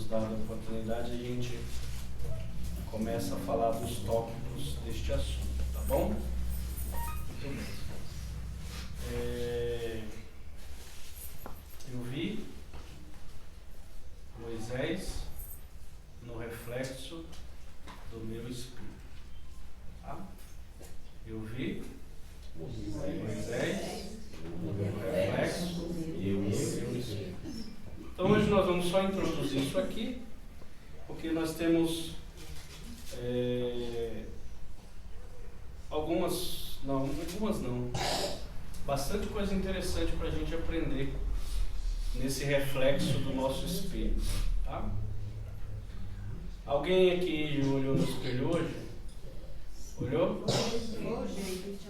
nos dado a oportunidade, a gente começa a falar dos tópicos deste assunto, tá bom? Muito bem. Eu vi Moisés no reflexo do meu espírito. Tá? Eu vi Moisés no reflexo do meu espírito. Então hoje nós vamos só introduzir isso aqui, porque nós temos bastante coisa interessante para a gente aprender nesse reflexo do nosso espelho. Tá? Alguém aqui olhou no espelho hoje? Olhou?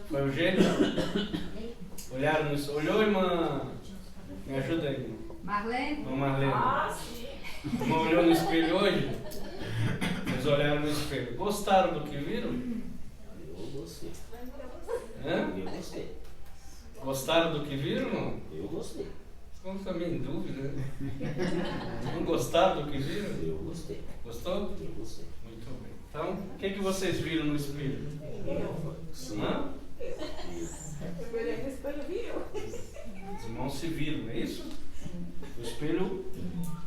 Foi o jeito? Olharam no espelho? Olhou, irmã? Me ajuda aí, irmã. Marlene? Irmã Marlene. Irmã olhou no espelho hoje? Vocês olharam no espelho. Gostaram do que viram? Eu gostei. Hã? Eu gostei. Gostaram do que viram, irmão? Eu gostei. Estão também em dúvida, né? Não gostaram do que viram? Eu gostei. Gostou? Eu gostei. Muito bem. Então, o que vocês viram no espelho? Sim. Hã? Eu olhei no espelho e vi eu. Os irmãos se viram, não é isso? O espelho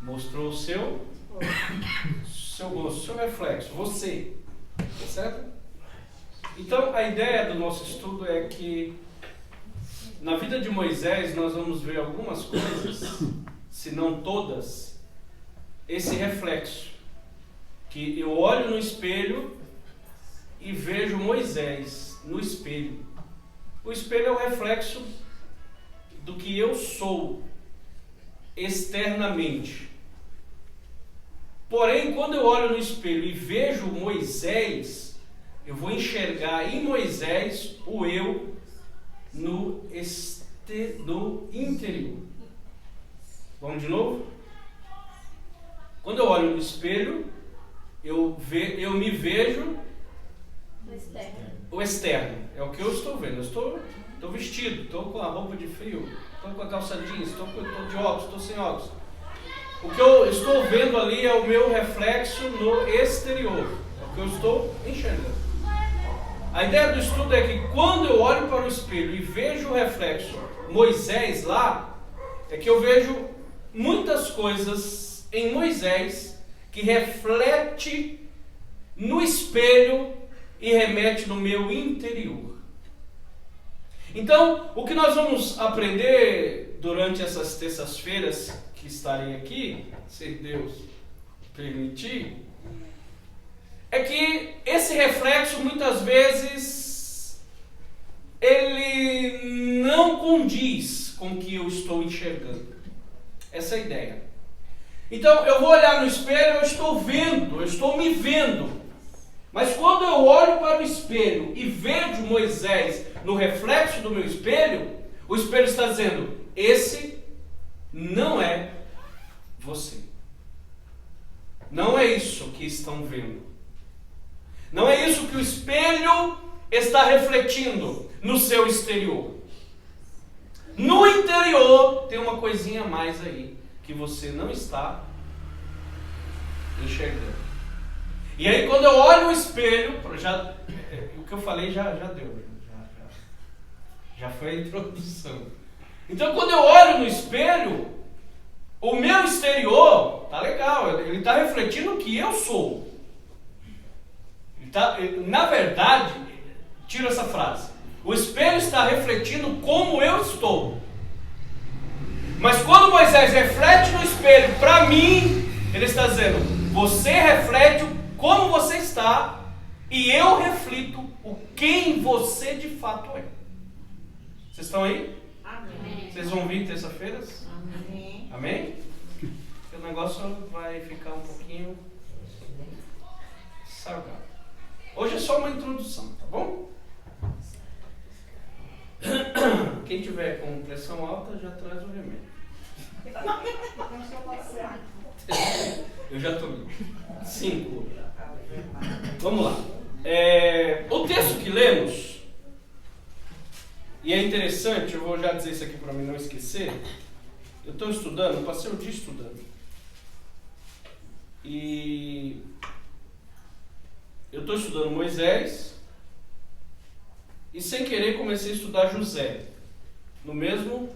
mostrou o seu gosto, o seu reflexo, você. Certo? Então, a ideia do nosso estudo é que na vida de Moisés nós vamos ver algumas coisas, se não todas, esse reflexo. Que eu olho no espelho e vejo Moisés no espelho. O espelho é o reflexo do que eu sou externamente. Porém, quando eu olho no espelho e vejo Moisés, eu vou enxergar em Moisés o eu no interior. Vamos de novo? Quando eu olho no espelho, eu me vejo o externo. É o que eu estou vendo. Eu estou vestido, estou com a roupa de frio, estou com a calça jeans, estou de óculos, estou sem óculos. O que eu estou vendo ali é o meu reflexo no exterior. É o que eu estou enxergando. A ideia do estudo é que quando eu olho para o espelho e vejo o reflexo Moisés lá, é que eu vejo muitas coisas em Moisés que reflete no espelho e remete no meu interior. Então, o que nós vamos aprender durante essas terças-feiras que estarem aqui, se Deus permitir, é que esse reflexo muitas vezes ele não condiz com o que eu estou enxergando. Essa é a ideia. Então eu vou olhar no espelho, eu estou vendo, eu estou me vendo. Mas quando eu olho para o espelho e vejo Moisés no reflexo do meu espelho, o espelho está dizendo: esse não é você. Não é isso que estão vendo. Não é isso que o espelho está refletindo no seu exterior. No interior tem uma coisinha a mais aí que você não está enxergando. E aí quando eu olho o espelho, o que eu falei já deu. Já foi a introdução. Então quando eu olho no espelho, o meu exterior tá legal, ele está refletindo o que eu sou. Na verdade, tira essa frase. O espelho está refletindo como eu estou. Mas quando Moisés reflete no espelho para mim, ele está dizendo: você reflete como você está e eu reflito o quem você de fato é. Vocês estão aí? Amém. Vocês vão vir terça-feiras? Amém. Amém? O negócio vai ficar um pouquinho salgado. Hoje é só uma introdução, tá bom? Quem tiver com pressão alta já traz o remédio. Eu já tomei. 5. Vamos lá. O texto que lemos, e é interessante, eu vou já dizer isso aqui para mim não esquecer. Eu estou estudando, eu passei o dia estudando. E eu estou estudando Moisés e sem querer comecei a estudar José. No mesmo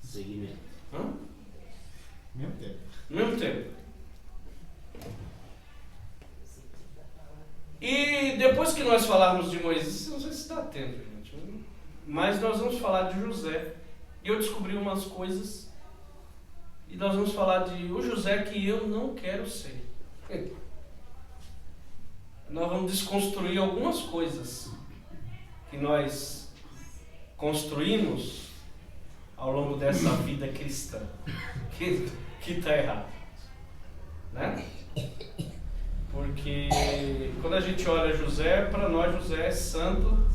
Segmento. Mesmo tempo. No mesmo tempo. E depois que nós falarmos de Moisés, não sei se está atento, gente, mas nós vamos falar de José. E eu descobri umas coisas e nós vamos falar de o José que eu não quero ser. Nós vamos desconstruir algumas coisas que nós construímos ao longo dessa vida cristã que está errado, né? Porque quando a gente olha José, para nós José é santo,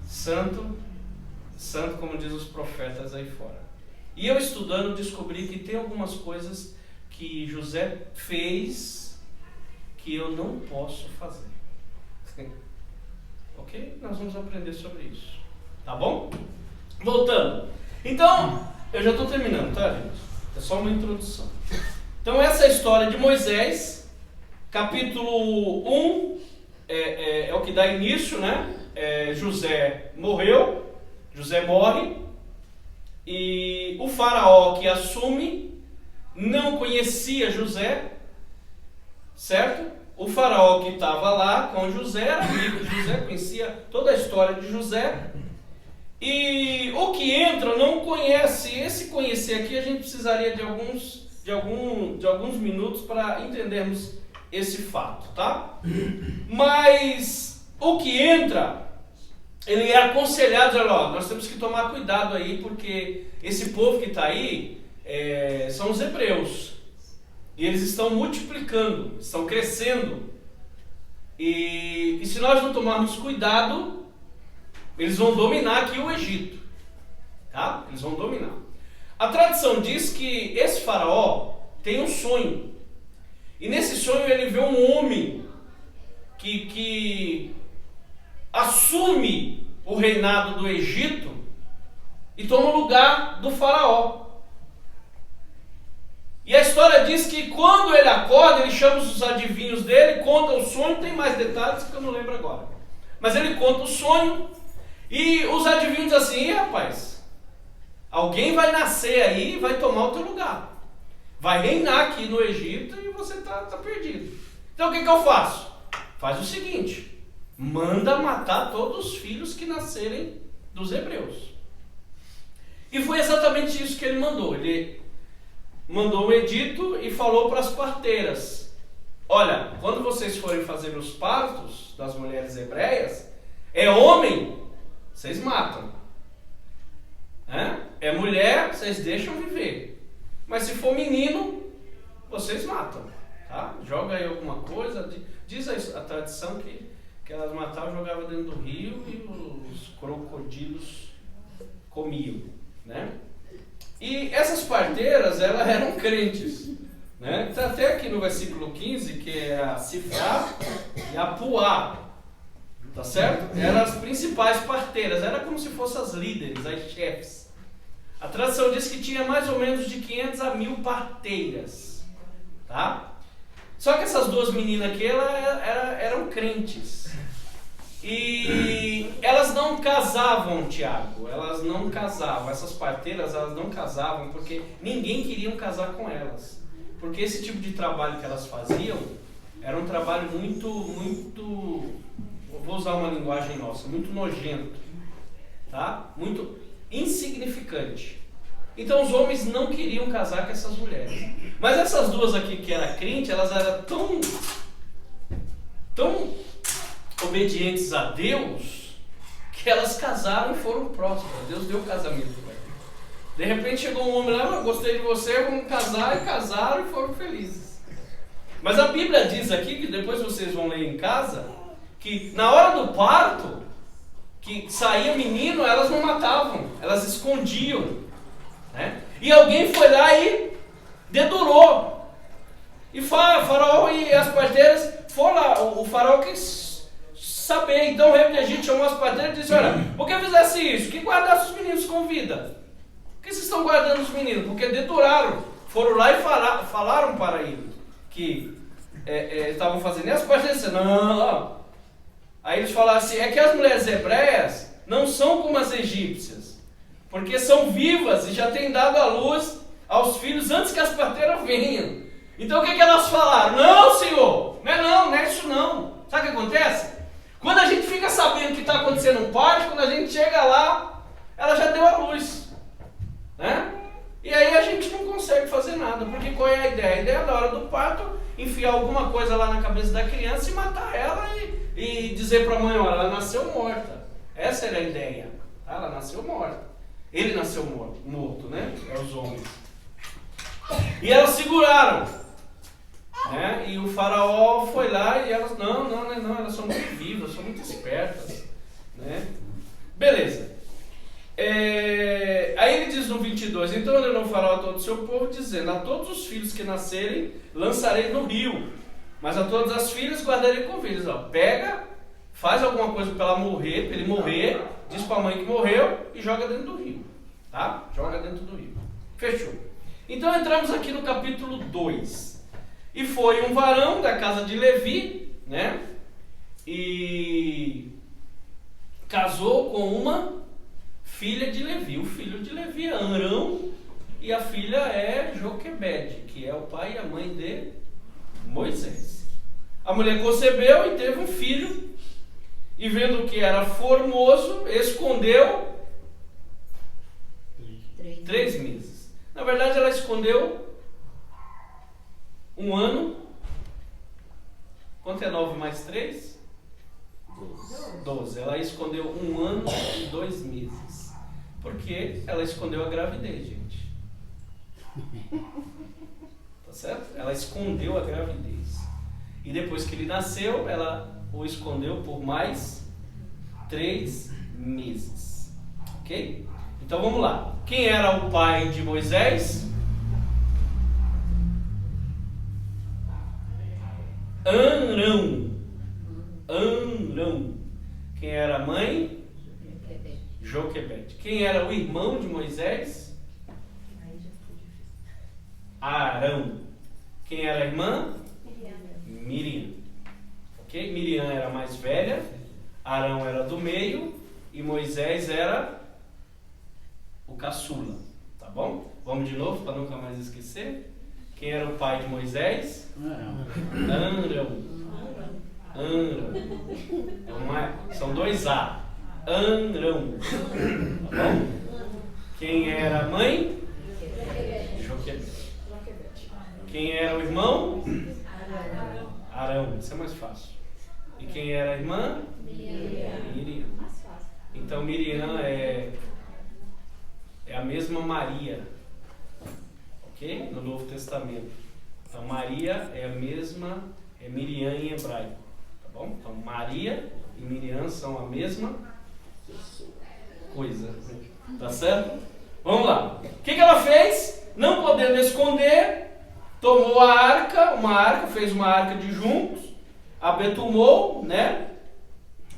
santo, santo, como diz os profetas aí fora. E eu estudando descobri que tem algumas coisas que José fez que eu não posso fazer. Ok? Nós vamos aprender sobre isso. Tá bom? Voltando. Então, eu já estou terminando, tá, gente? É só uma introdução. Então, essa é a história de Moisés. Capítulo 1 é o que dá início, né? José morreu, José morre, e o faraó que assume não conhecia José, certo? O faraó que estava lá com José era amigo de José, conhecia toda a história de José, e o que entra não conhece. Esse conhecer aqui a gente precisaria de alguns minutos para entendermos esse fato, tá? Mas o que entra, ele é aconselhado, olha, ó, nós temos que tomar cuidado aí, porque esse povo que está aí são os hebreus, e eles estão multiplicando, estão crescendo, e se nós não tomarmos cuidado, eles vão dominar aqui o Egito, tá? Eles vão dominar. A tradição diz que esse faraó tem um sonho. E nesse sonho ele vê um homem que assume o reinado do Egito e toma o lugar do faraó. E a história diz que quando ele acorda, ele chama os adivinhos dele, conta o sonho, tem mais detalhes que eu não lembro agora. Mas ele conta o sonho e os adivinhos dizem assim: rapaz, alguém vai nascer aí e vai tomar o teu lugar. Vai reinar aqui no Egito e você tá perdido. Então o que eu faço? Faz o seguinte: manda matar todos os filhos que nascerem dos hebreus. E foi exatamente isso que ele mandou. Ele mandou um edito e falou para as parteiras: olha, quando vocês forem fazer os partos das mulheres hebreias, é homem, vocês matam. É mulher, vocês deixam viver. Mas se for menino, vocês matam, tá? Joga aí alguma coisa. Diz a tradição que elas matavam, jogavam dentro do rio e os crocodilos comiam, né? E essas parteiras, elas eram crentes, né? Está até aqui no versículo 15, que é a Sifrá e a Puá, tá certo? Eram as principais parteiras, era como se fossem as líderes, as chefes. A tradição diz que tinha mais ou menos de 500 a 1000 parteiras, tá? Só que essas duas meninas aqui, eram crentes. E elas não casavam, Tiago, elas não casavam. Essas parteiras, elas não casavam porque ninguém queria casar com elas. Porque esse tipo de trabalho que elas faziam era um trabalho muito, vou usar uma linguagem nossa, muito nojento, tá? Muito insignificante. Então os homens não queriam casar com essas mulheres. Mas essas duas aqui que eram crentes, elas eram tão obedientes a Deus que elas casaram e foram prósperas. Deus deu o casamento para elas. De repente chegou um homem lá: gostei de você, vamos casar, e casaram e foram felizes. Mas a Bíblia diz aqui, que depois vocês vão ler em casa, que na hora do parto, que saía menino, elas não matavam, elas escondiam, né? E alguém foi lá e dedurou. E o faraó e as parteiras foram lá. O faraó quis saber. Então o rei do Egito chamou as parteiras e disse: olha, por que fizesse isso? Que guardasse os meninos com vida? Por que vocês estão guardando os meninos? Porque deduraram. foram lá e falaram para ele que estavam fazendo. E as partes disseram, não. Aí eles falaram assim, é que as mulheres hebreias não são como as egípcias, porque são vivas e já têm dado à luz aos filhos antes que as parteiras venham. Então o que elas falaram? Não, senhor, não é isso não. Sabe o que acontece? Quando a gente fica sabendo que está acontecendo um parto, quando a gente chega lá, ela já deu à luz, né? E aí a gente não consegue fazer nada, porque qual é a ideia? A ideia é, na hora do parto, enfiar alguma coisa lá na cabeça da criança e matar ela e dizer para a mãe, olha, ela nasceu morta. Essa era a ideia, tá? Ela nasceu morta. Ele nasceu morto, né? É os homens. E elas seguraram, né? E o faraó foi lá e elas, não, elas são muito vivas, são muito espertas, né? Beleza. Aí ele diz no 22, então ordenou o faraó a todo o seu povo, dizendo, a todos os filhos que nascerem, lançarei no rio, mas a todas as filhas guardarei com vidas. Pega, faz alguma coisa para ela morrer, para ele morrer, diz para a mãe que morreu e joga dentro do rio, tá? Joga dentro do rio. Fechou. Então entramos aqui no capítulo 2. E foi um varão da casa de Levi, né? E casou com uma filha de Levi. O filho de Levi é Arão e a filha é Joquebede, que é o pai e a mãe de Moisés. A mulher concebeu e teve um filho, e vendo que era formoso, escondeu 3 meses. Na verdade, ela escondeu 1 ano. Quanto é 9 mais 3? 12. Ela escondeu 1 ano e 2 meses. Porque ela escondeu a gravidez, gente. Tá certo? Ela escondeu a gravidez. E depois que ele nasceu, ela o escondeu por mais 3 meses. Ok? Então vamos lá. Quem era o pai de Moisés? Arão. Quem era a mãe? Joquebede. Quem era o irmão de Moisés? Arão. Quem era a irmã? Miriam. Ok? Miriam era a mais velha, Arão era do meio e Moisés era o caçula. Tá bom? Vamos de novo para nunca mais esquecer. Quem era o pai de Moisés? Arão. São 2 A. Arão. Tá bom? Quem era a mãe? Joquebede. Quem era o irmão? Arão. Isso é mais fácil. E quem era a irmã? Miriam. Então Miriam é a mesma Maria. Ok? No Novo Testamento. Então Maria é a mesma, é Miriam em hebraico. Tá bom? Então Maria e Miriam são a mesma coisa. Tá certo? Vamos lá. O que ela fez? Não podendo esconder, tomou a arca, fez uma arca de juncos, abetumou, né?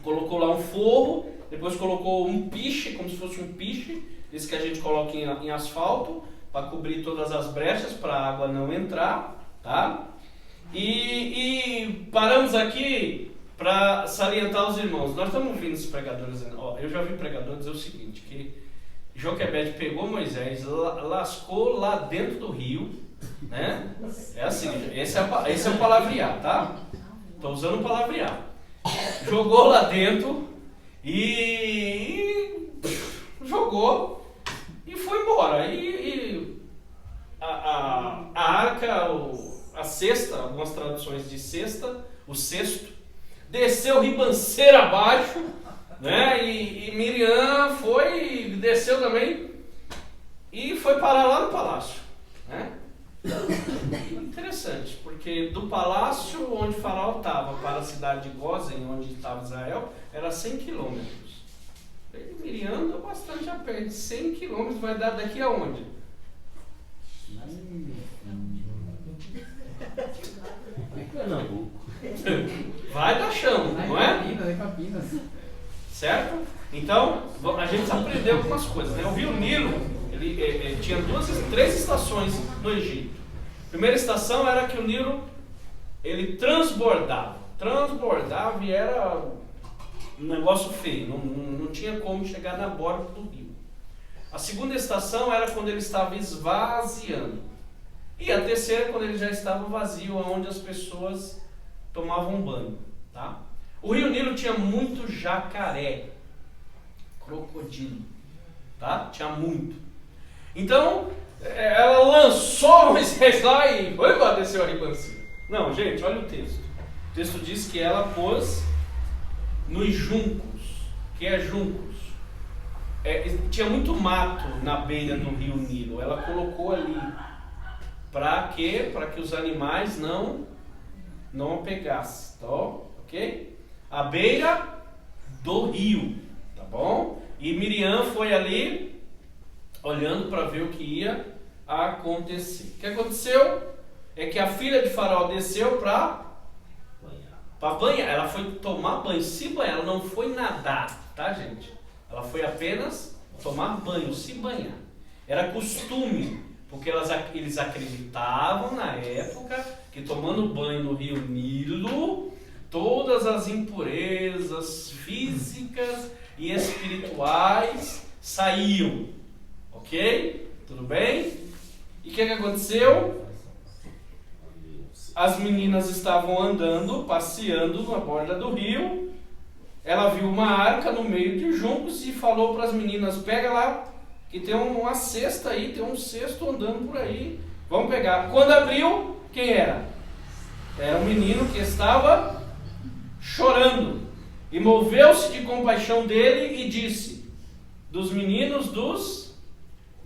Colocou lá um forro, depois colocou um piche, como se fosse um piche, esse que a gente coloca em asfalto, para cobrir todas as brechas, para a água não entrar, tá? E paramos aqui para salientar os irmãos. Nós estamos ouvindo esses pregadores, eu já vi pregadores dizer o seguinte, que Joquebede pegou Moisés, lascou lá dentro do rio, né? É assim, esse é o palavrear, tá? Estou usando o palavrear. Jogou lá dentro e jogou e foi embora. E a arca, a cesta, algumas traduções de cesta, o cesto, desceu ribanceira abaixo, né? E Miriam desceu também e foi parar lá no palácio, né? Interessante, porque do palácio onde Faraó estava para a cidade de Gósen, onde estava Israel, era 100 quilômetros. Miriam andou bastante a pé, 100 quilômetros vai dar daqui aonde? Vai dar chão, não é? Certo? Então, a gente aprendeu algumas coisas, né? O rio Nilo, tinha três estações no Egito. A primeira estação era que o Nilo ele transbordava e era um negócio feio, não tinha como chegar na borda do rio. A segunda estação era quando ele estava esvaziando. E a terceira é quando ele já estava vazio, onde as pessoas tomavam banho. Tá? O rio Nilo tinha muito jacaré, crocodilo, tá? Tinha muito. Então, ela lançou Moisés lá e desceu a ribanceira. Não, gente, olha o texto. O texto diz que ela pôs nos juncos. Que é juncos? Tinha muito mato na beira do rio Nilo. Ela colocou ali. Para quê? Para que os animais não a pegassem. Tá? Ok? A beira do rio. Tá bom? E Miriam foi ali olhando para ver o que ia acontecer. O que aconteceu é que a filha de Faraó desceu para banhar. Ela foi tomar banho, se banhar. Ela não foi nadar, tá, gente? Ela foi apenas tomar banho, se banhar. Era costume, porque eles acreditavam na época que tomando banho no rio Nilo, todas as impurezas físicas e espirituais saíam. Ok? Tudo bem? E o que aconteceu? As meninas estavam andando, passeando na borda do rio. Ela viu uma arca no meio de juncos e falou para as meninas: pega lá, que tem uma cesta aí, tem um cesto andando por aí. Vamos pegar. Quando abriu, quem era? Era um menino que estava chorando. E moveu-se de compaixão dele e disse: dos meninos dos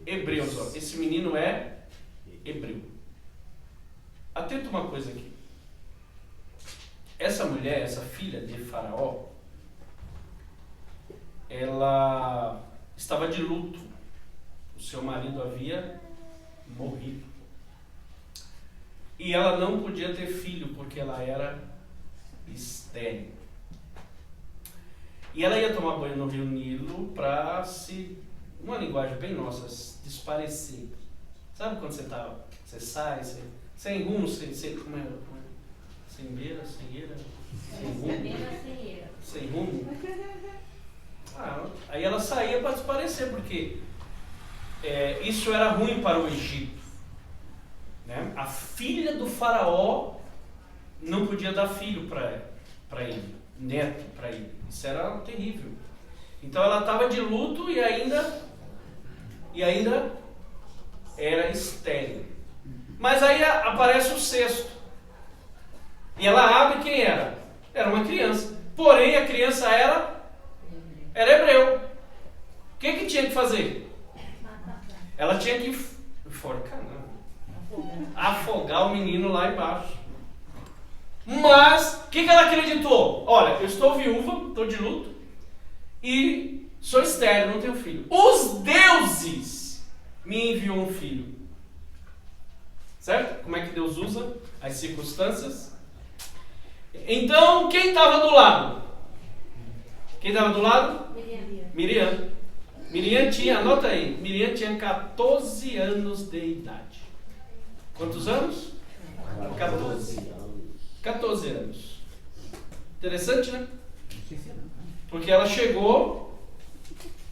hebreus. Ó, esse menino é hebreu. Atenta uma coisa aqui. Essa mulher, essa filha de Faraó, ela estava de luto. O seu marido havia morrido. E ela não podia ter filho porque ela era estéril. E ela ia tomar banho no rio Nilo para uma linguagem bem nossa, desparecer. Sabe quando você sai, sem rumo, como é? Sem beira, sem rumo. Sem rumo. Aí ela saía para desparecer, porque isso era ruim para o Egito. Né? A filha do Faraó não podia dar filho para ele, neto para ele. Isso era terrível. Então ela estava de luto e ainda era estéril. Mas aí aparece o cesto. E ela abre, quem era? Era uma criança. Porém, a criança era hebreu. O que tinha que fazer? Ela tinha que afogar o menino lá embaixo. Mas, o que ela acreditou? Olha, eu estou viúva, estou de luto, e sou estéril, não tenho filho. Os deuses me enviou um filho. Certo? Como é que Deus usa as circunstâncias? Então, quem estava do lado? Quem estava do lado? Miriam. Miriam tinha, anota aí, Miriam tinha 14 anos de idade. Quantos anos? 14 anos. Interessante, né? Porque ela chegou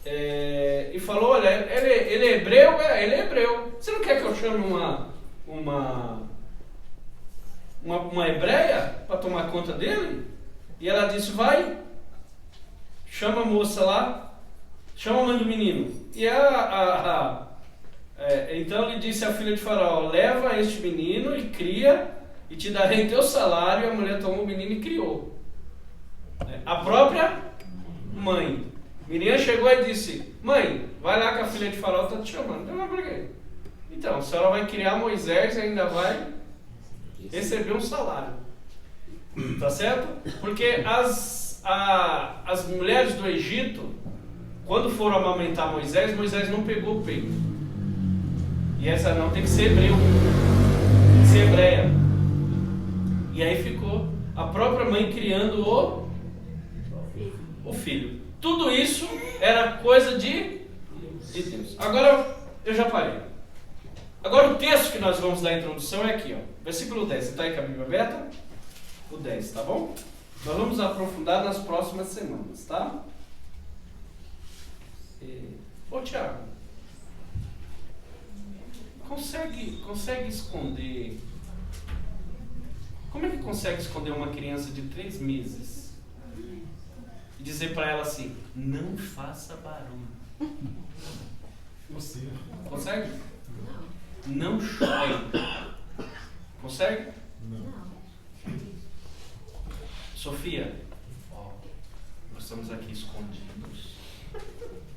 e falou: olha, ele é hebreu? Ele é hebreu. Você não quer que eu chame uma hebreia para tomar conta dele? E ela disse: vai, chama a moça lá, chama a mãe do menino. E então ele disse à filha de Faraó: leva este menino e cria, e te darei teu salário. E a mulher tomou o menino e criou. A própria mãe. Miriam chegou e disse: mãe, vai lá que a filha de Faraó está te chamando. Então, mas por quê? Então, a senhora vai criar Moisés e ainda vai receber um salário. Tá certo? Porque as mulheres do Egito, quando foram amamentar Moisés, Moisés não pegou o peito. E essa não, tem que ser hebreu, tem que ser hebreia. E aí ficou a própria mãe criando o filho. Tudo isso era coisa de Deus. Agora, Eu já parei. Agora o texto que nós vamos dar a introdução é aqui, ó. Versículo 10. Você está aí com a Bíblia aberta? O 10, tá bom? Nós vamos aprofundar nas próximas semanas, tá? Ô Tiago, consegue esconder... Como é que consegue esconder uma criança de 3 meses? E dizer para ela assim, não faça barulho. Possível. Consegue? Não chore. Consegue? Não. Sofia, ó, nós estamos aqui escondidos.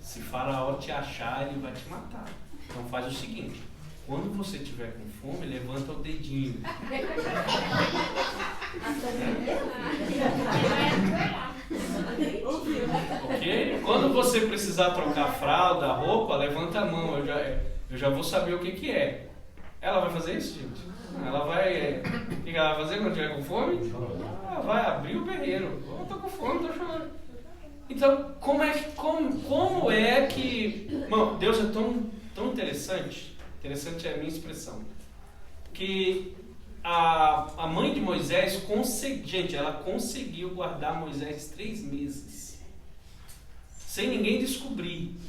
Se Faraó te achar, ele vai te matar. Então faz o seguinte, quando você estiver com fome, levanta o dedinho. Ok? Quando você precisar trocar fralda, roupa, levanta a mão. Eu já vou saber o que é. Ela vai fazer isso, gente? Ela vai... O que ela vai fazer quando estiver com fome? Ela vai abrir o berreiro. Eu tô com fome, tô chorando. Então, como é que... Irmão, Deus é tão interessante. Interessante é a minha expressão. Que a mãe de Moisés ela conseguiu guardar Moisés 3 meses. Sem ninguém descobrir.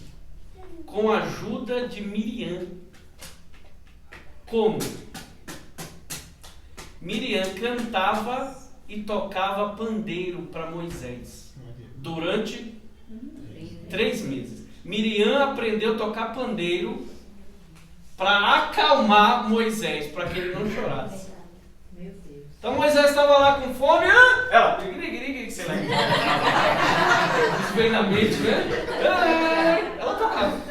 Com a ajuda de Miriam. Como? Miriam cantava e tocava pandeiro para Moisés. Durante 3 meses. Miriam aprendeu a tocar pandeiro para acalmar Moisés, para que ele não chorasse. Então Moisés estava lá com fome, ela, sei lá, isso veio na mente, né? Ela tocava.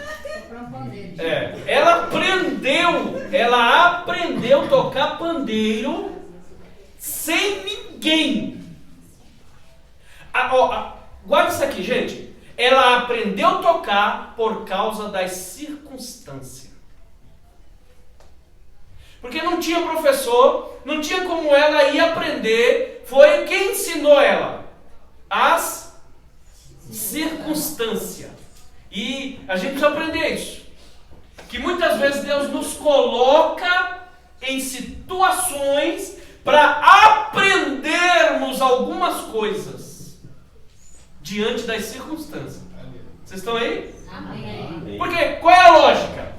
Ela aprendeu a tocar pandeiro sem ninguém. Guarda isso aqui, gente. Ela aprendeu a tocar por causa das circunstâncias. Porque não tinha professor, não tinha como ela ir aprender. Foi quem ensinou ela? As circunstâncias. E a gente precisa aprender isso. Que muitas vezes Deus nos coloca em situações para aprendermos algumas coisas diante das circunstâncias. Vocês estão aí? Amém. Porque qual é a lógica?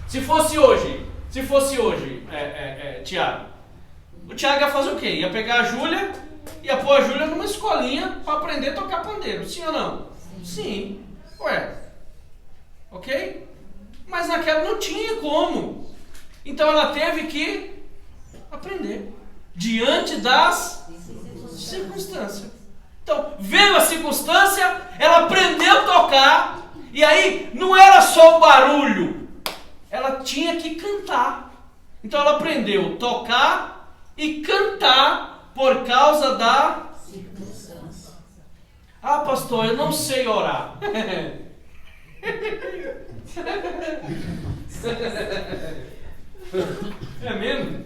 Se fosse hoje, Tiago, o Tiago ia fazer o quê? Ia pegar a Júlia, ia pôr a Júlia numa escolinha para aprender a tocar pandeiro, sim ou não? Sim. Ué, ok? Mas naquela não tinha como. Então ela teve que aprender diante das circunstâncias. Então, vendo a circunstância, ela aprendeu a tocar. E aí, não era só o barulho. Ela tinha que cantar. Então ela aprendeu a tocar e cantar por causa da circunstância. Ah, pastor, eu não sei orar. É mesmo?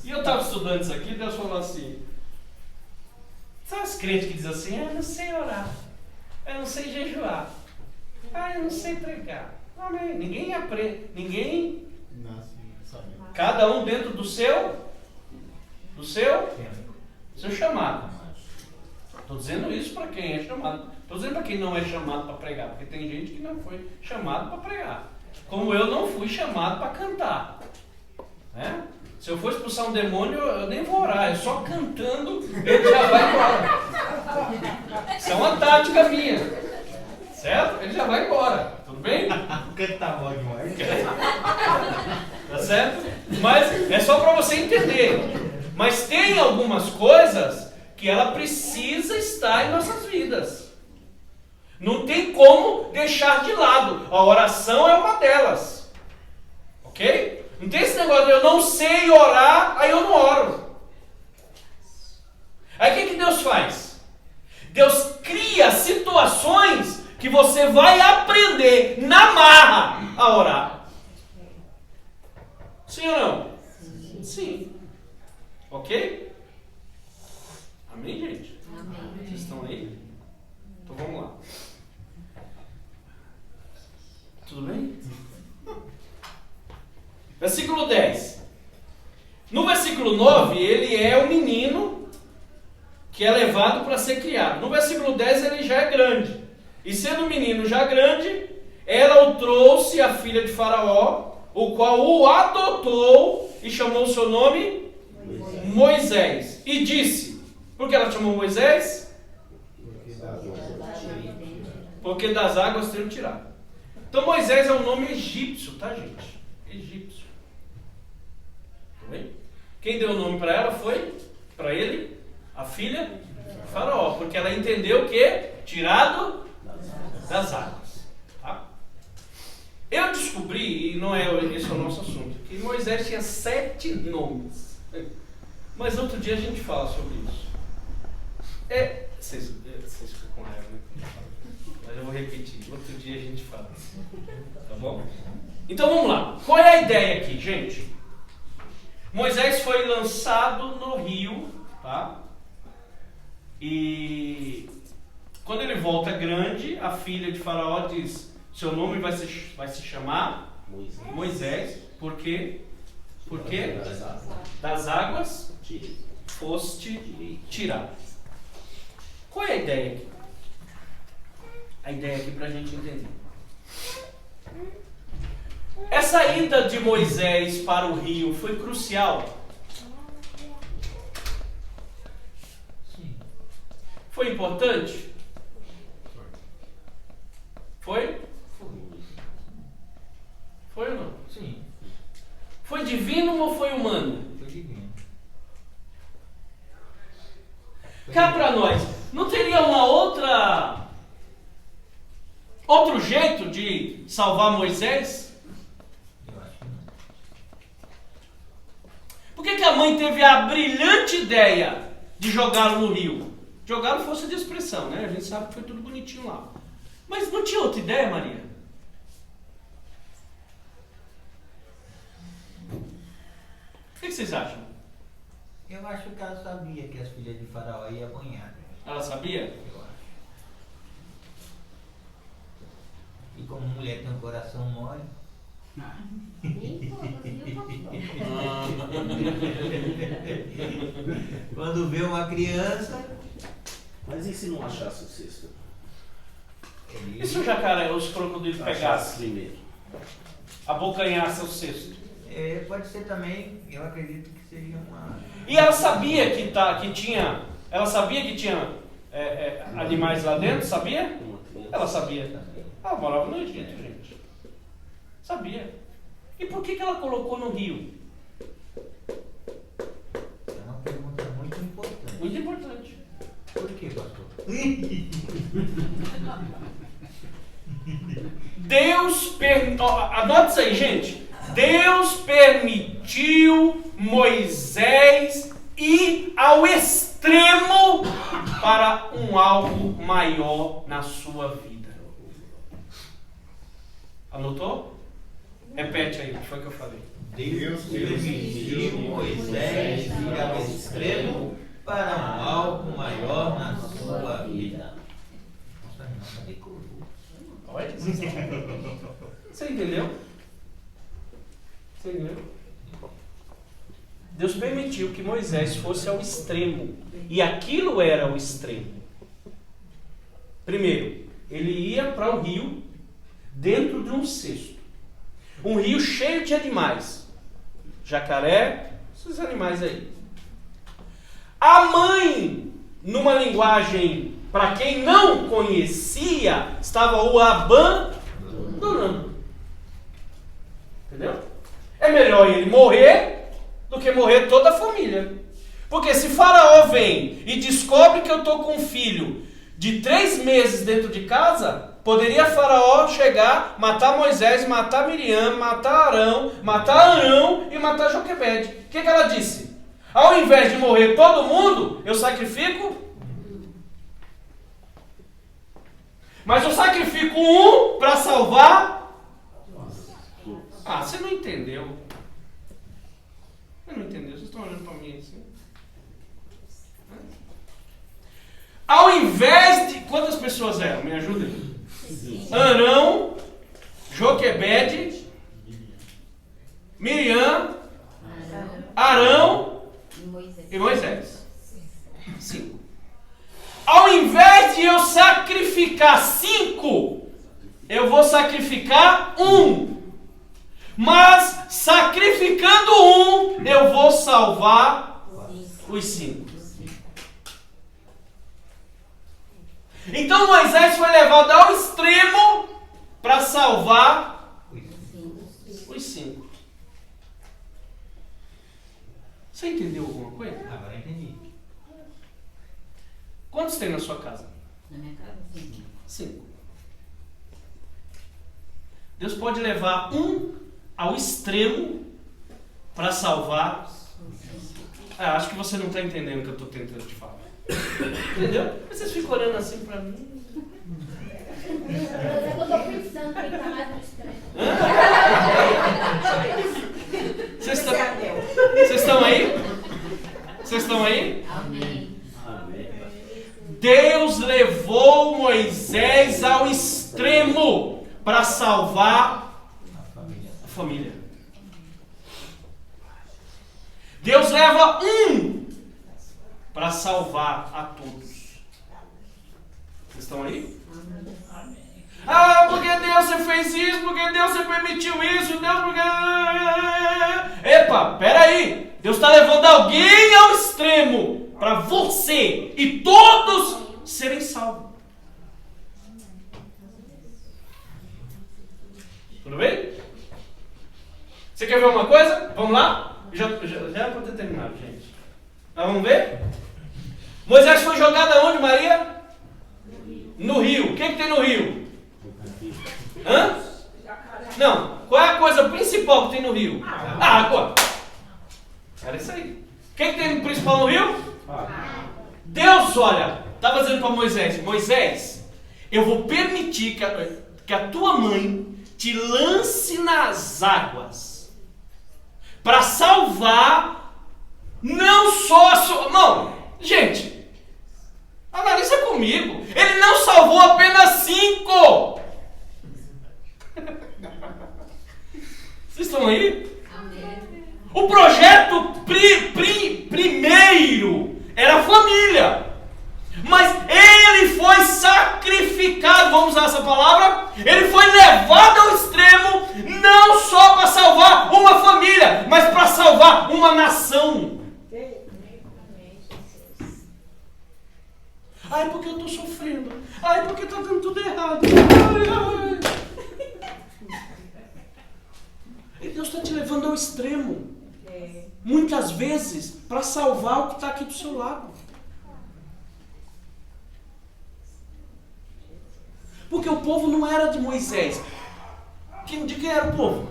E eu estava estudando isso aqui, Deus falou assim, sabe os crentes que dizem assim, eu não sei orar, eu não sei jejuar, eu não sei pregar. Amém. Ninguém aprende, ninguém, cada um dentro do seu chamado. Estou dizendo isso para quem é chamado. Estou dizendo para quem não é chamado para pregar, porque tem gente que não foi chamado para pregar. Como eu não fui chamado para cantar. Né? Se eu for expulsar um demônio, eu nem vou orar, é só cantando, ele já vai embora. Isso é uma tática minha. Certo? Ele já vai embora. Tudo bem? Cantar bom demais. Tá certo? Mas é só para você entender. Mas tem algumas coisas que ela precisa estar em nossas vidas. Não tem como deixar de lado. A oração é uma delas. Ok? Não tem esse negócio de eu não sei orar, aí eu não oro. Aí o que Deus faz? Deus cria situações que você vai aprender na marra a orar. Sim ou não? Sim. Ok? Amém, gente? Amém. Vocês estão aí? Então vamos lá. Tudo bem? Versículo 10. No versículo 9, ele é o menino que é levado para ser criado. No versículo 10, ele já é grande. E sendo o menino já grande, ela o trouxe à filha de Faraó, o qual o adotou e chamou o seu nome Moisés. E disse, por que ela chamou Moisés? Porque das águas teriam tirado. Então Moisés é um nome egípcio, tá, gente? Egípcio. Tá bem? Quem deu o nome para ela foi, para ele, a filha de Faraó, porque ela entendeu que tirado das águas. Tá? Eu descobri, e não é esse o nosso assunto, que Moisés tinha 7 nomes. Mas outro dia a gente fala sobre isso. Vocês ficam com raiva, né? Mas eu vou repetir. Outro dia a gente fala. Tá bom? Então vamos lá. Qual é a ideia aqui, gente? Moisés foi lançado no rio, tá? E quando ele volta grande, a filha de Faraó diz: seu nome vai se chamar Moisés. Por quê? Porque das águas foste tirado. Qual é a ideia aqui? A ideia aqui para a gente entender. Essa ida de Moisés para o rio foi crucial? Sim. Foi importante? Foi? Foi ou não? Sim. Foi divino ou foi humano? Foi divino. Cá para nós, não teria outro jeito de salvar Moisés? Eu acho que não. Por que a mãe teve a brilhante ideia de jogá-lo no rio? Jogaram força de expressão, né? A gente sabe que foi tudo bonitinho lá. Mas não tinha outra ideia, Maria? O que vocês acham? Eu acho que ela sabia que as filhas de Faraó iam banhar. Ela sabia? Eu acho. E como mulher tem um coração mole, quando vê uma criança, Mas e se não achasse o cesto? E se o jacaré, os crocodilos Achasse pegassem, primeiro. abocanhassem o cesto? pode ser também, eu acredito que seria uma... E ela sabia que tinha animais lá dentro, sabia? Uma criança. Ela sabia. Ela morava no Egito, gente. Sabia. E por que ela colocou no rio? É uma pergunta muito importante. Muito importante. Por que, pastor? Anote isso aí, gente. Deus permitiu Moisés ir ao extremo para um algo maior na sua vida. Anotou? Repete aí, o que foi que eu falei? Deus permitiu Moisés ir ao extremo para um algo maior na sua vida. Nossa, não, decorou. Olha, você entendeu? Você entendeu? Deus permitiu que Moisés fosse ao extremo. E aquilo era o extremo. Primeiro, ele ia para o rio dentro de um cesto. Um rio cheio de animais. Jacaré, esses animais aí. A mãe, numa linguagem para quem não conhecia, estava o abandonando. Entendeu? É melhor ele morrer do que morrer toda a família. Porque se Faraó vem e descobre que eu estou com um filho de 3 meses dentro de casa, poderia Faraó chegar, matar Moisés, matar Miriam, matar Arão e matar Joquebede. O que ela disse? Ao invés de morrer todo mundo, eu sacrifico. Mas eu sacrifico um para salvar. Ah, você não entendeu. Você não entendeu, vocês estão olhando para mim assim. Ao invés de... Quantas pessoas eram? Me ajudem. Arão, Joquebede, Miriam, Arão Moisés. e Moisés. 5. Ao invés de eu sacrificar 5, eu vou sacrificar 1. Mas sacrificando 1, eu vou salvar os 5. Então Moisés foi levado ao extremo para salvar os 5. Você entendeu alguma coisa? Agora entendi. Quantos tem na sua casa? Na minha casa, 5. 5. Deus pode levar 1 ao extremo para salvar. Acho que você não está entendendo o que eu estou tentando te falar. Entendeu? Vocês ficam olhando assim para mim. Eu estou pensando que está mais no extremo. Vocês estão aí? Vocês estão aí? Amém. Amém. Deus levou Moisés ao extremo para salvar a família. Deus leva 1 para salvar a todos. Vocês estão aí? Ah, porque Deus você fez isso, porque Deus você permitiu isso, Deus porque... Epa, peraí. Deus está levando alguém ao extremo para você e todos serem salvos. Tudo bem? Você quer ver uma coisa? Vamos lá? Já é para ter terminado, gente. Mas vamos ver? Moisés foi jogado aonde, Maria? No rio. O que tem no rio? Hã? Não. Qual é a coisa principal que tem no rio? Água. Era isso aí. O que tem principal no rio? Deus, olha, estava dizendo para Moisés: Moisés, eu vou permitir que a tua mãe te lance nas águas para salvar não só a sua... Não, gente, analisa comigo. Ele não salvou apenas 5. Vocês estão aí? Amém. O projeto primeiro era a família. Mas ele foi sacrificado, vamos usar essa palavra, ele foi levado ao extremo, não só para salvar uma família, mas para salvar uma nação. Ai, porque eu estou sofrendo. Ai, porque está dando tudo errado. E Deus está te levando ao extremo. Muitas vezes, para salvar o que está aqui do seu lado. Porque o povo não era de Moisés. De quem era o povo?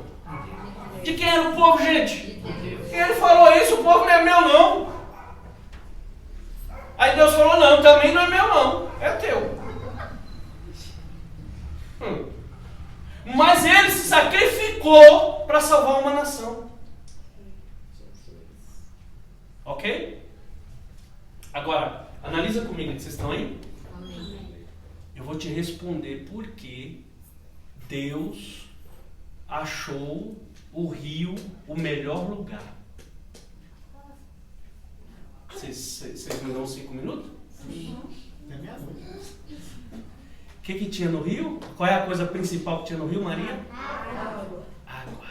De quem era o povo, gente? Ele falou isso, o povo não é meu não. Aí Deus falou, não, também não é meu não, é teu. Mas ele se sacrificou para salvar uma nação. Ok? Agora, analisa comigo, vocês estão aí? Eu vou te responder por que Deus achou o rio o melhor lugar. Vocês me dão 5 minutos? Sim. O que tinha no rio? Qual é a coisa principal que tinha no rio, Maria? Água.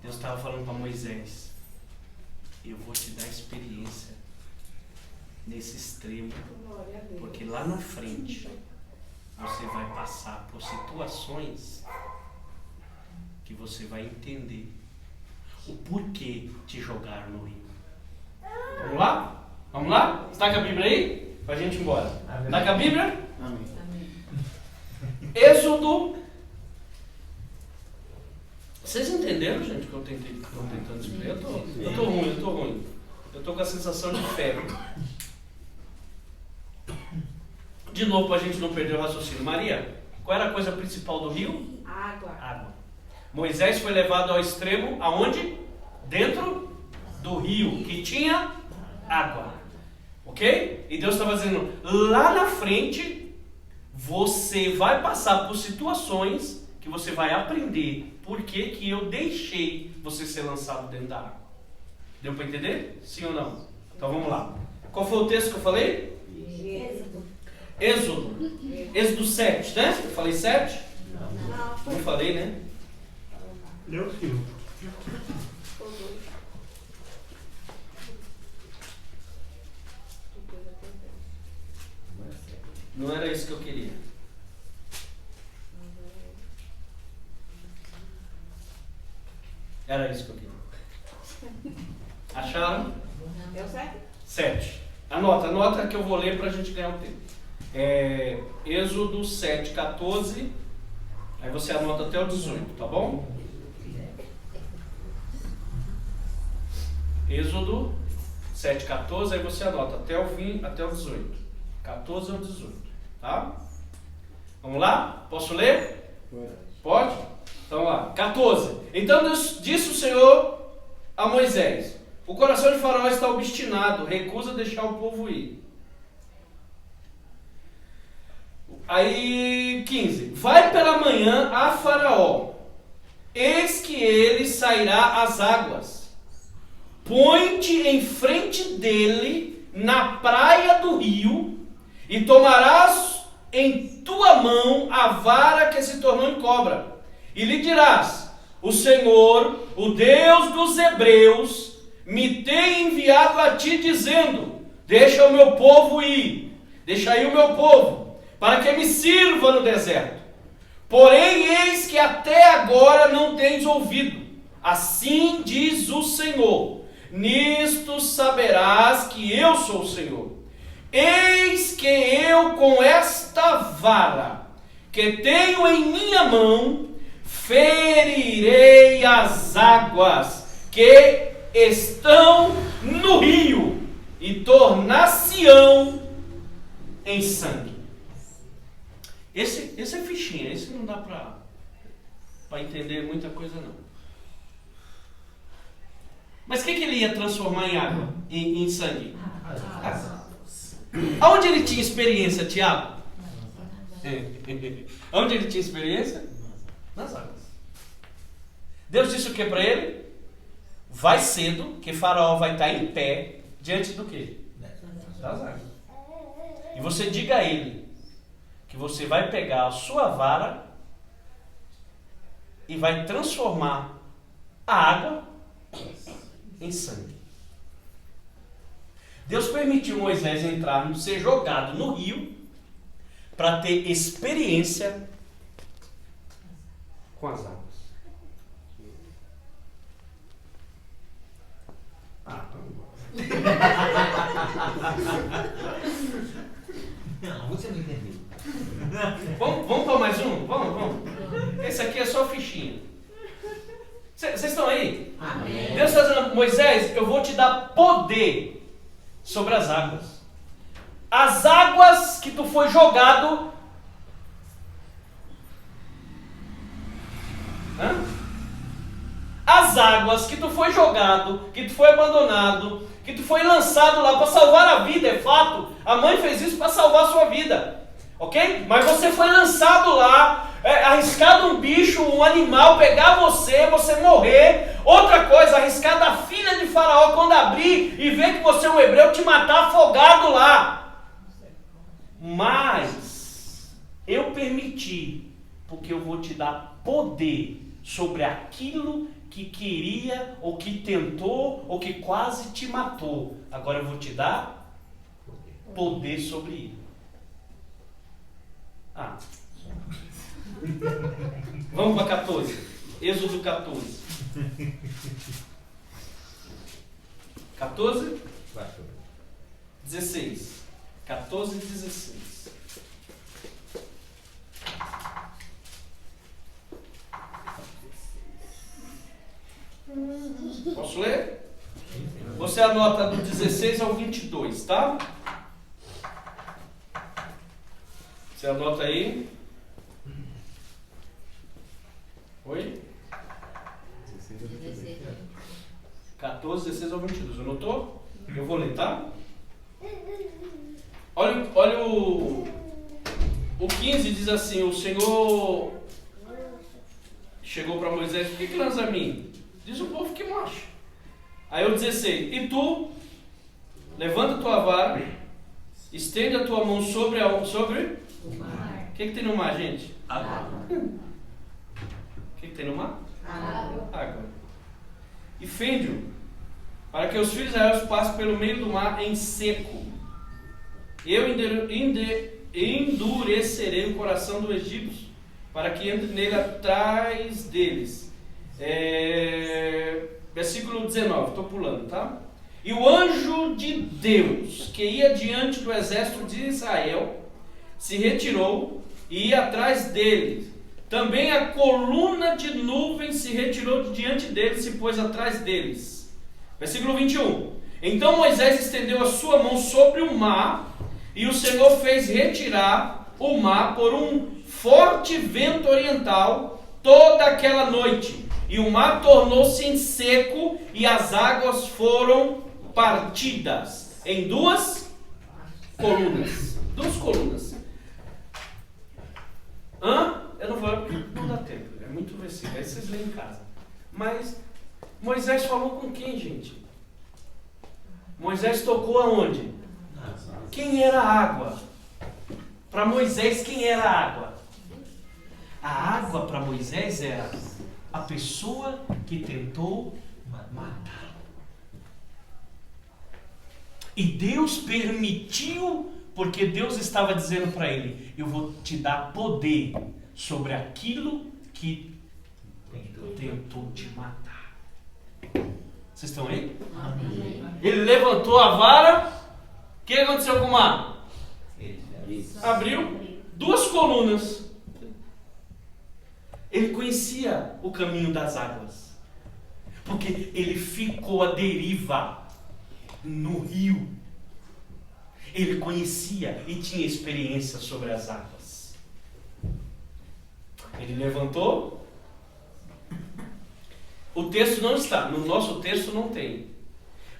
Deus estava falando para Moisés: eu vou te dar experiência nesse extremo, porque lá na frente você vai passar por situações que você vai entender o porquê te jogaram no rio. Vamos lá? Vamos lá? Está com a Bíblia aí? Para a gente ir embora. Está com a Bíblia? Amém. Êxodo. Vocês entenderam, gente, o que eu estou tentando explicar? Eu estou ruim. Eu estou com a sensação de febre. De novo, para a gente não perder o raciocínio. Maria, qual era a coisa principal do rio? Água. Moisés foi levado ao extremo, aonde? Dentro do rio, que tinha água. Ok? E Deus estava dizendo, lá na frente, você vai passar por situações que você vai aprender por que eu deixei você ser lançado dentro da água. Deu para entender? Sim ou não? Então vamos lá. Qual foi o texto que eu falei? Êxodo 7, né? Eu falei 7? Não falei, né? Eu sim. Não era isso que eu queria. Era isso que eu queria. Acharam? Deu certo? 7. Anota que eu vou ler para a gente ganhar o tempo. Êxodo 7, 14. Aí você anota até o 18, tá bom? Êxodo 7, 14. Aí você anota até o 18. 14 ao 18, tá? Vamos lá? Posso ler? Pode? Então lá, 14. Então disse o Senhor a Moisés: o coração de Faraó está obstinado, recusa deixar o povo ir. Aí 15. Vai pela manhã a Faraó, eis que ele sairá às águas. Põe-te em frente dele na praia do rio, e tomarás em tua mão a vara que se tornou em cobra, e lhe dirás: o Senhor, o Deus dos Hebreus, me tem enviado a ti, dizendo: deixa o meu povo ir, deixa aí o meu povo, para que me sirva no deserto. Porém, eis que até agora não tens ouvido. Assim diz o Senhor: nisto saberás que eu sou o Senhor. Eis que eu, com esta vara que tenho em minha mão, ferirei as águas que estão no rio, e tornar-se-ão em sangue. Esse é fichinha, esse não dá para entender muita coisa não. Mas o que ele ia transformar em água, em sangue? Aonde ele tinha experiência, Tiago? Onde ele tinha experiência? Nas águas. Deus disse o que para ele? Vai cedo, que Faraó vai estar em pé diante do quê? Das águas. E você diga a ele que você vai pegar a sua vara e vai transformar a água em sangue. Deus permitiu Moisés entrar, ser jogado no rio, para ter experiência com as águas. Não, você não entendeu. Vamos para mais um? Vamos. Esse aqui é só fichinha. Vocês estão aí? Amém. Deus está dizendo: Moisés, eu vou te dar poder sobre as águas. As águas que tu foi jogado. As águas que tu foi jogado, que tu foi abandonado, que tu foi lançado lá para salvar a vida, é fato. A mãe fez isso para salvar a sua vida. Ok? Mas você foi lançado lá, arriscado um bicho, um animal pegar você morrer. Outra coisa, arriscado a filha de Faraó, quando abrir e ver que você é um hebreu, te matar afogado lá. Mas eu permiti, porque eu vou te dar poder sobre aquilo que queria, ou que tentou, ou que quase te matou. Agora eu vou te dar poder sobre ele. Vamos para 14. Êxodo 14. 14? 16. 14 e 16. Posso ler? Você anota do 16 ao 22, tá? Você anota aí. Oi? 14, 16 ao 22. Anotou? Eu vou ler, tá? Olha o 15 diz assim: o Senhor chegou para Moisés: por que lança a mim? Diz o povo que marcha. Aí o 16: e tu, levanta a tua vara, estende a tua mão sobre O mar. o que tem no mar, gente? Água. O que tem no mar? Água. Água. E fende-o, para que os filhos de Israel passem pelo meio do mar em seco. Eu endurecerei o coração do egípcio, para que entre nele atrás deles. Versículo 19, estou pulando, tá? E o anjo de Deus, que ia diante do exército de Israel, se retirou e ia atrás deles. Também a coluna de nuvem se retirou de diante deles e se pôs atrás deles. Versículo 21. Então Moisés estendeu a sua mão sobre o mar, e o Senhor fez retirar o mar por um forte vento oriental toda aquela noite. E o mar tornou-se em seco, e as águas foram partidas em duas colunas. Duas colunas. Eu não vou, porque não dá tempo. É muito versículo. Aí vocês leem em casa. Mas Moisés falou com quem, gente? Moisés tocou aonde? Quem era a água? Para Moisés, quem era a água? A água para Moisés era a pessoa que tentou matar. E Deus permitiu, porque Deus estava dizendo para ele: eu vou te dar poder sobre aquilo que tentou te matar. Vocês estão aí? Amém. Ele levantou a vara. O que aconteceu com o mar? Abriu duas colunas. Ele conhecia o caminho das águas, porque ele ficou à deriva no rio. Ele conhecia e tinha experiência sobre as águas. Ele levantou. O texto não está, no nosso texto não tem,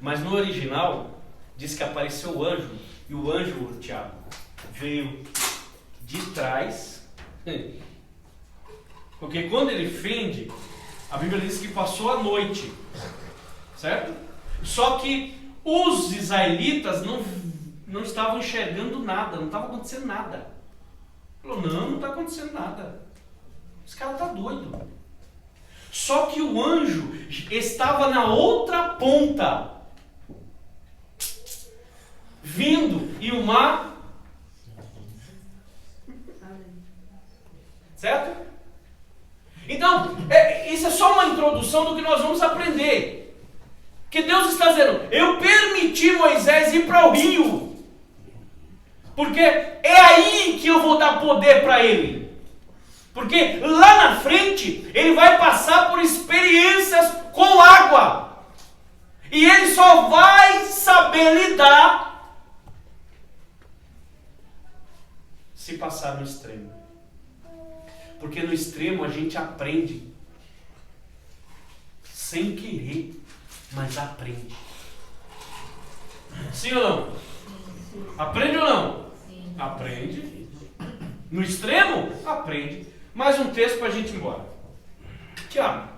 mas no original diz que apareceu o anjo, e o anjo, Tiago, veio de trás, porque quando ele fende, a Bíblia diz que passou a noite, certo? Só que os israelitas não estavam enxergando nada, não estava acontecendo nada. Falou: não está acontecendo nada, esse cara está doido. Só que o anjo estava na outra ponta, vindo, e o mar, certo? Então, isso é só uma introdução do que nós vamos aprender. Que Deus está dizendo: eu permiti Moisés ir para o rio, porque é aí que eu vou dar poder para ele. Porque lá na frente ele vai passar por experiências com água, e ele só vai saber lidar se passar no extremo. Porque no extremo a gente aprende sem querer, mas aprende. Sim ou não? Aprende ou não? Sim. Aprende. No extremo, aprende. Mais um texto para a gente ir embora. Tiago,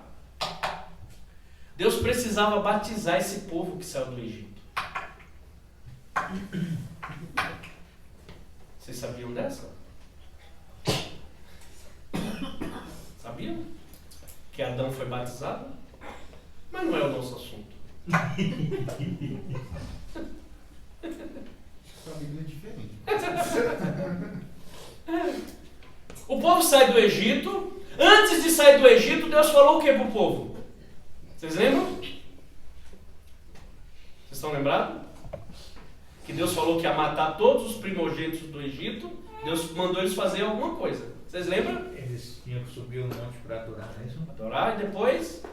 Deus precisava batizar esse povo que saiu do Egito. Vocês sabiam dessa? Sabiam? Que Adão foi batizado? Mas não é o nosso assunto. Sua Bíblia é diferente. O povo sai do Egito. Antes de sair do Egito, Deus falou o que para o povo? Vocês lembram? Vocês estão lembrados? Que Deus falou que ia matar todos os primogênitos do Egito. Deus mandou eles fazer alguma coisa. Vocês lembram? Eles tinham que subir o monte para adorar, não é isso? Adorar, e depois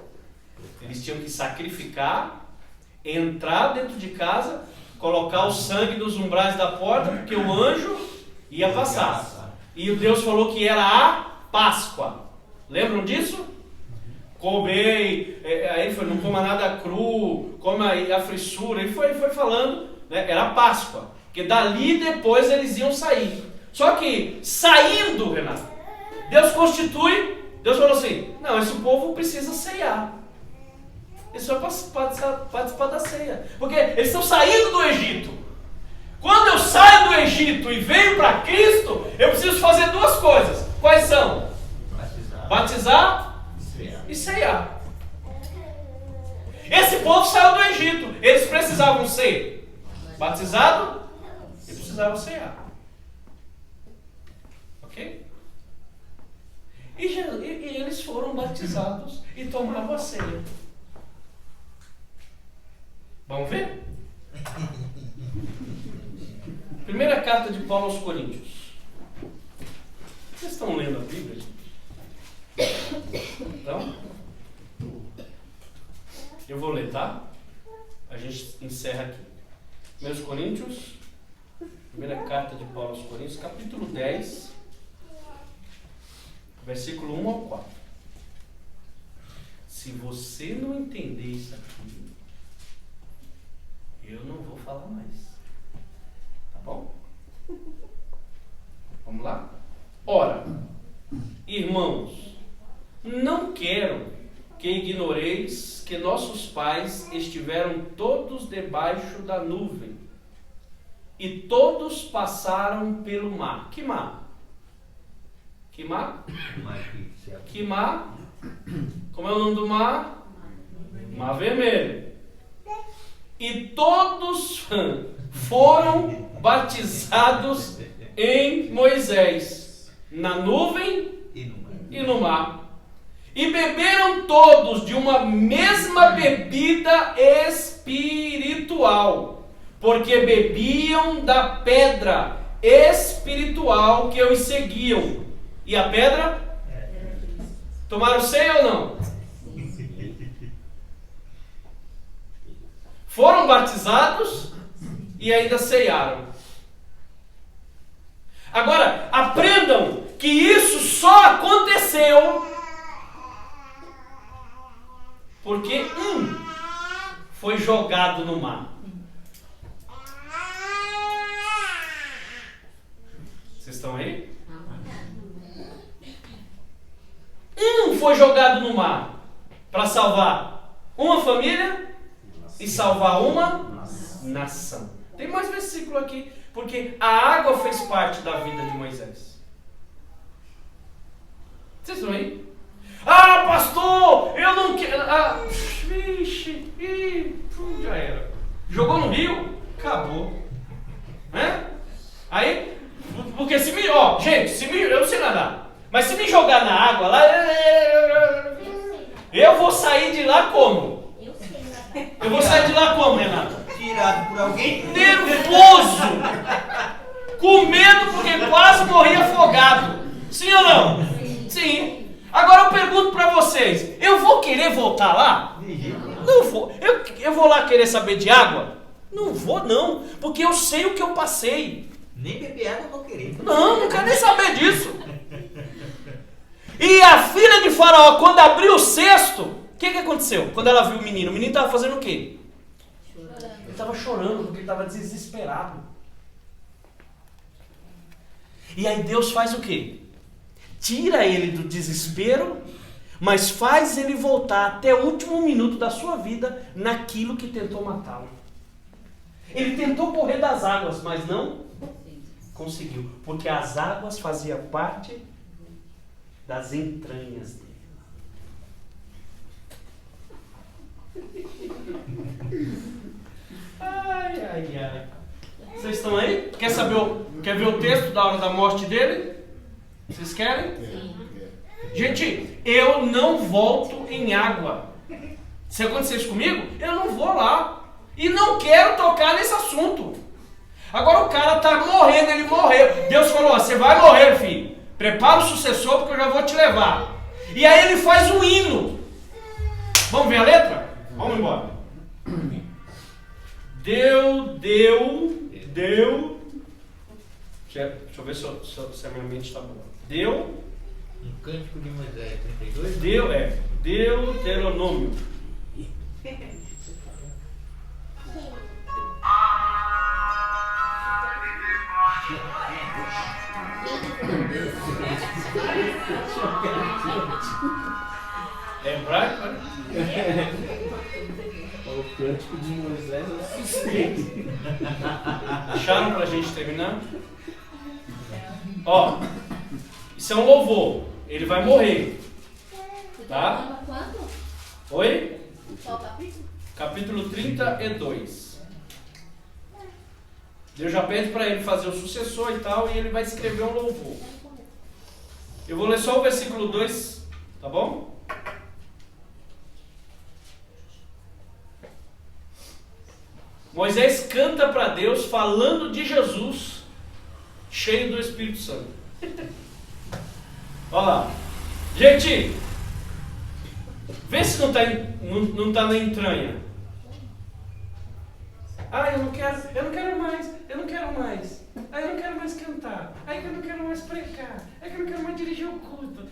eles tinham que sacrificar, entrar dentro de casa, colocar o sangue nos umbrais da porta, porque o anjo ia passar. E o Deus falou que era a Páscoa. Lembram disso? Comei, aí ele falou: não coma nada cru, coma a frissura. Ele foi falando, né? Era a Páscoa. Porque dali depois eles iam sair. Só que saindo, Renato, Deus constitui Deus falou assim, não, esse povo precisa ceiar. Eles só participar da ceia. Porque eles estão saindo do Egito. Quando eu saio do Egito e venho para Cristo, eu preciso fazer duas coisas. Quais são? Batizar e ceiar. Esse povo saiu do Egito. Eles precisavam ser batizados e precisavam ceiar. Ok? E eles foram batizados e tomavam a ceia. Vamos ver? Primeira carta de Paulo aos Coríntios. Vocês estão lendo a Bíblia? Então, eu vou ler, tá? A gente encerra aqui. 1 Coríntios, primeira carta de Paulo aos Coríntios, capítulo 10, versículo 1 ao 4. Se você não entender isso aqui, eu não vou falar mais. Tá bom? Vamos lá? Ora, irmãos, não quero que ignoreis que nossos pais estiveram todos debaixo da nuvem e todos passaram pelo mar. Que mar? Que mar? Que mar? Como é o nome do mar? Mar Vermelho. E todos foram batizados em Moisés, na nuvem e no mar. E beberam todos de uma mesma bebida espiritual, porque bebiam da pedra espiritual que os seguiam. E a pedra? Tomaram ceia ou não? Foram batizados e ainda ceiaram. Agora, aprendam que isso só aconteceu porque um foi jogado no mar. Vocês estão aí? Um foi jogado no mar para salvar uma família e salvar uma nação. Tem mais versículo aqui, porque a água fez parte da vida de Moisés. Vocês estão aí? Ah, pastor, eu não quero. Ah, vixe, já era. Jogou no rio, acabou. Né? Aí, porque se me. Gente, eu não sei nadar, mas se me jogar na água lá, eu vou sair de lá como? Eu vou sair de lá como, Renato? Tirado por alguém? Nervoso! Com medo porque quase morri afogado. Sim ou não? Sim. Agora eu pergunto pra vocês, eu vou querer voltar lá? Não vou. Eu vou lá querer saber de água? Não vou não, porque eu sei o que eu passei. Nem beber água eu vou querer. Não quero nem saber disso. E a filha de Faraó, quando abriu o cesto, o que aconteceu? Quando ela viu o menino estava fazendo o quê? Ele estava chorando, porque ele estava desesperado. E aí Deus faz o quê? Tira ele do desespero, mas faz ele voltar até o último minuto da sua vida naquilo que tentou matá-lo. Ele tentou correr das águas, mas não conseguiu, porque as águas faziam parte das entranhas dele. Ai. Vocês estão aí? Quer ver o texto da hora da morte dele? Vocês querem? Sim. Gente, eu não volto em água. Se acontecer isso comigo, eu não vou lá. E não quero tocar nesse assunto. Agora o cara tá morrendo, ele morreu. Deus falou, você vai morrer, filho. Prepara o sucessor porque eu já vou te levar. E aí ele faz um hino. Vamos ver a letra? Vamos embora. Deu. Deixa eu ver se a minha mente está boa. Deu. Um cântico de Moisés 32? Deuteronômio. hebraico? O cântico de Moisés é o suficiente. Acharam pra gente terminar? Ó, isso é um louvor. Ele vai morrer. Tá? Quanto? Oi? Qual capítulo? Capítulo 32. Deus já pede para ele fazer o sucessor e tal, e ele vai escrever um louvor. Eu vou ler só o versículo 2, tá bom? Moisés canta para Deus falando de Jesus, cheio do Espírito Santo. Olha lá. Gente, vê se não tá na entranha. Ah, eu não quero mais. Ah, eu não quero mais cantar. Ah, eu não quero mais pregar. Ah, eu não quero mais dirigir o culto.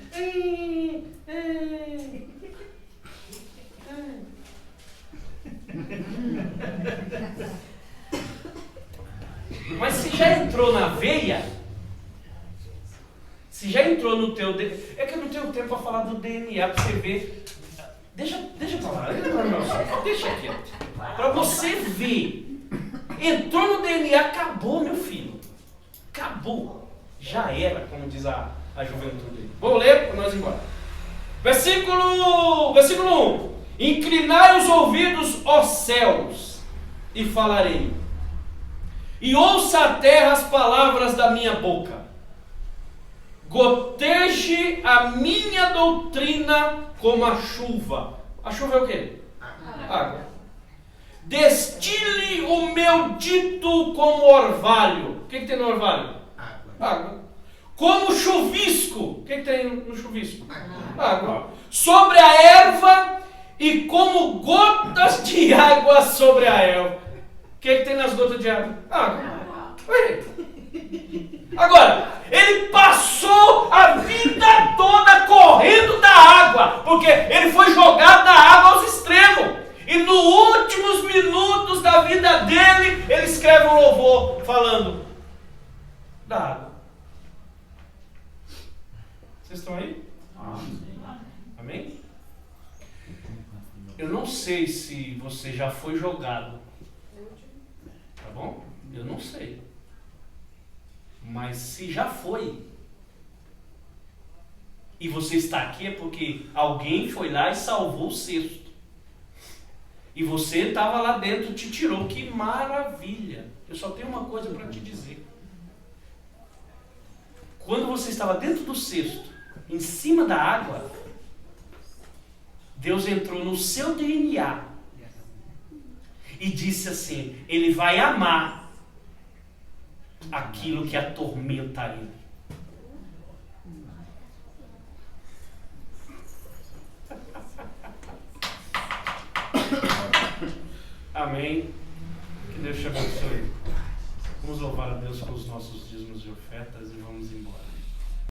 Mas se já entrou na veia, se já entrou no teu... É que eu não tenho tempo para falar do DNA, para você ver... Deixa pra lá, deixa quieto. Para você ver. Entrou no DNA, acabou, meu filho. Acabou. Já era, como diz a juventude. Vou ler para nós ir embora. Versículo 1. Inclinai os ouvidos, ó céus, e falarei. E ouça a terra as palavras da minha boca. Goteje a minha doutrina como a chuva. A chuva é o quê? Água. Destile o meu dito como orvalho. O que tem no orvalho? Água. Como chuvisco. O que tem no chuvisco? Água. Sobre a erva e como gotas de água sobre a erva. O que tem nas gotas de água? Água. Agora, ele passou a vida toda correndo da água, porque ele foi jogado da água aos extremos. E nos últimos minutos da vida dele, ele escreve um louvor falando da água. Vocês estão aí? Amém? Eu não sei se você já foi jogado. Tá bom? Eu não sei. Mas se já foi, e você está aqui, é porque alguém foi lá e salvou o cesto. E você estava lá dentro, te tirou. Que maravilha! Eu só tenho uma coisa para te dizer. Quando você estava dentro do cesto, em cima da água, Deus entrou no seu DNA e disse assim: Ele vai amar aquilo que atormenta ele. Amém. Que Deus te abençoe. Vamos louvar a Deus com os nossos dízimos e ofertas e vamos embora.